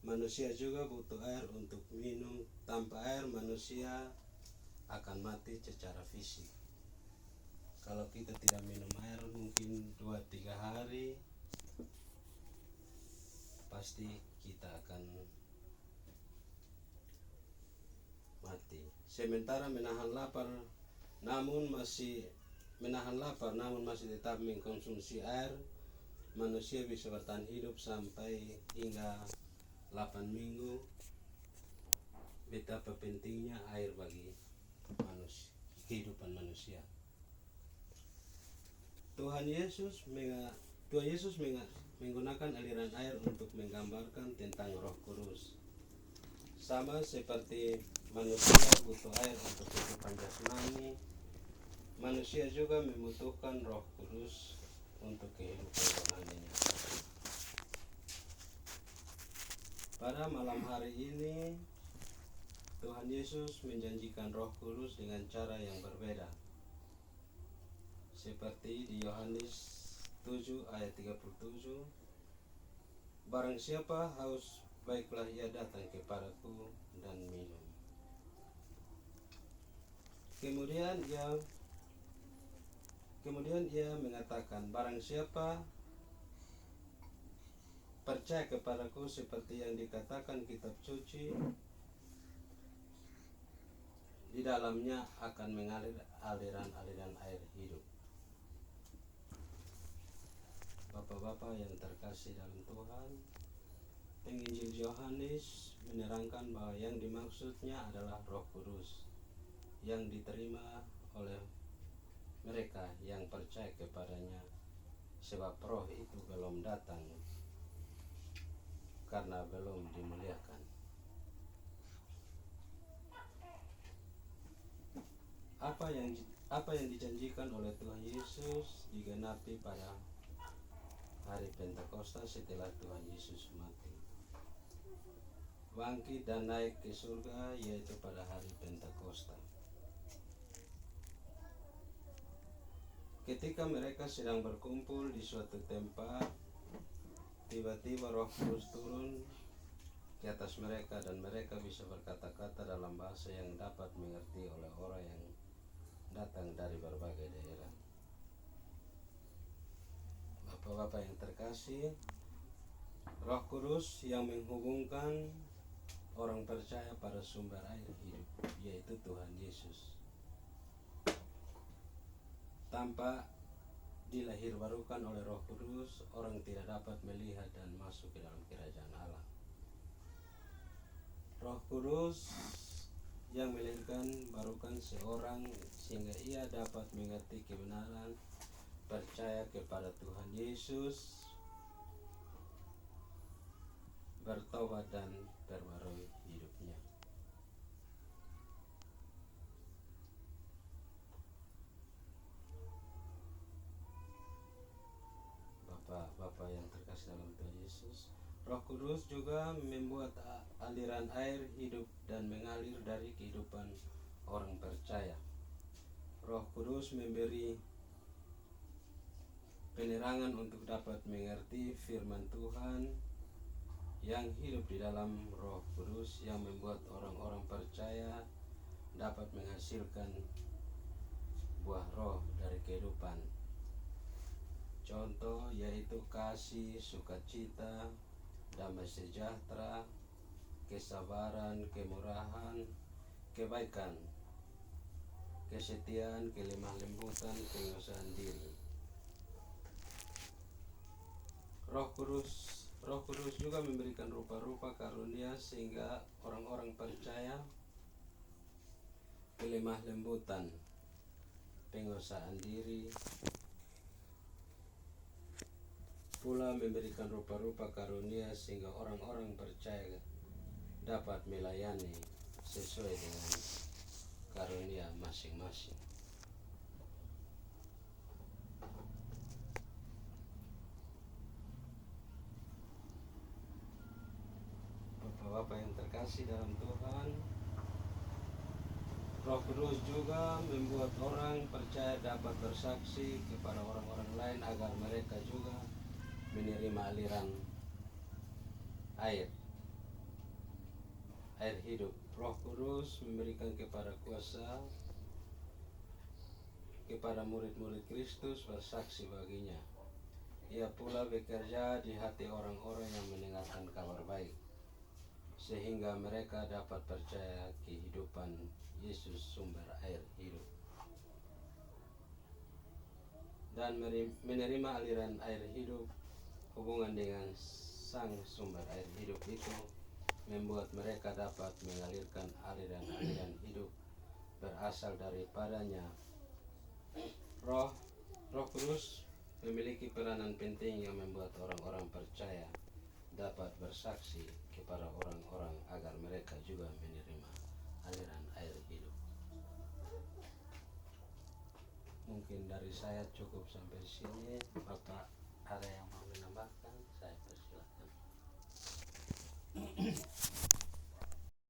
Manusia juga butuh air untuk minum. Tanpa air manusia akan mati secara fisik. Kalau kita tidak minum air mungkin 2-3 hari, pasti kita akan mati. Sementara menahan lapar namun masih tetap mengkonsumsi air, manusia bisa bertahan hidup sampai hingga 8 minggu. Betapa pentingnya air bagi kehidupan manusia. Tuhan Yesus menggunakan aliran air untuk menggambarkan tentang Roh Kudus. Sama seperti manusia butuh air untuk kehidupan jasmani, manusia juga membutuhkan Roh Kudus untuk kehidupan rohaninya. Pada malam hari ini, Tuhan Yesus menjanjikan Roh Kudus dengan cara yang berbeda. Seperti di Yohanes 7 ayat 37, barang siapa haus, baiklah ia datang kepadaku dan minum. Kemudian ia mengatakan, barang siapa percaya kepadaku seperti yang dikatakan kitab suci, di dalamnya akan mengalir aliran-aliran air hidup. Bapak-bapak yang terkasih dalam Tuhan, Penginjil Yohanes menerangkan bahwa yang dimaksudnya adalah Roh Kudus yang diterima oleh mereka yang percaya kepadanya, sebab Roh itu belum datang karena belum dimuliakan. Apa yang dijanjikan oleh Tuhan Yesus digenapi pada hari Pentakosta setelah Tuhan Yesus mati, bangkit dan naik ke surga, yaitu pada hari Pentakosta. Ketika mereka sedang berkumpul di suatu tempat, tiba-tiba Roh Kudus turun ke atas mereka dan mereka bisa berkata-kata dalam bahasa yang dapat mengerti oleh orang yang datang dari berbagai daerah. Bapak-bapak yang terkasih, Roh Kudus yang menghubungkan orang percaya pada sumber air hidup, yaitu Tuhan Yesus. Tanpa dilahirbarukan oleh Roh Kudus, orang tidak dapat melihat dan masuk ke dalam kerajaan Allah. Roh Kudus yang melahirbarukan seorang sehingga ia dapat mengerti kebenaran, percaya kepada Tuhan Yesus, bertobat dan perbarui hidupnya. Bapak-bapak yang terkasih dalam Tuhan Yesus, Roh Kudus juga membuat aliran air hidup dan mengalir dari kehidupan orang percaya. Roh Kudus memberi penerangan untuk dapat mengerti firman Tuhan yang hidup di dalam Roh Kudus yang membuat orang-orang percaya dapat menghasilkan buah roh dari kehidupan. Contoh yaitu kasih, sukacita, damai sejahtera, kesabaran, kemurahan, kebaikan, kesetiaan, kelemah lembutan, penguasaan diri. Roh Kudus juga memberikan rupa-rupa karunia sehingga orang-orang percaya kelemah lembutan, penguasaan diri, pula memberikan rupa-rupa karunia sehingga orang-orang percaya dapat melayani sesuai dengan karunia masing-masing. Bapak-bapak yang terkasih dalam Tuhan, Roh Kudus juga membuat orang percaya dapat bersaksi kepada orang-orang lain agar mereka juga menerima aliran air air hidup. Roh Kudus memberikan kepada kuasa kepada murid-murid Kristus bersaksi baginya. Ia pula bekerja di hati orang-orang yang mendengarkan kabar baik, sehingga mereka dapat percaya kehidupan Yesus sumber air hidup dan menerima aliran air hidup. Hubungan dengan sang sumber air hidup itu membuat mereka dapat mengalirkan aliran-aliran hidup berasal daripadanya. Roh Kudus memiliki peranan penting yang membuat orang-orang percaya dapat bersaksi kepada orang-orang agar mereka juga menerima aliran air hidup. Mungkin dari saya cukup sampai sini. Bapak ada yang mau menambah?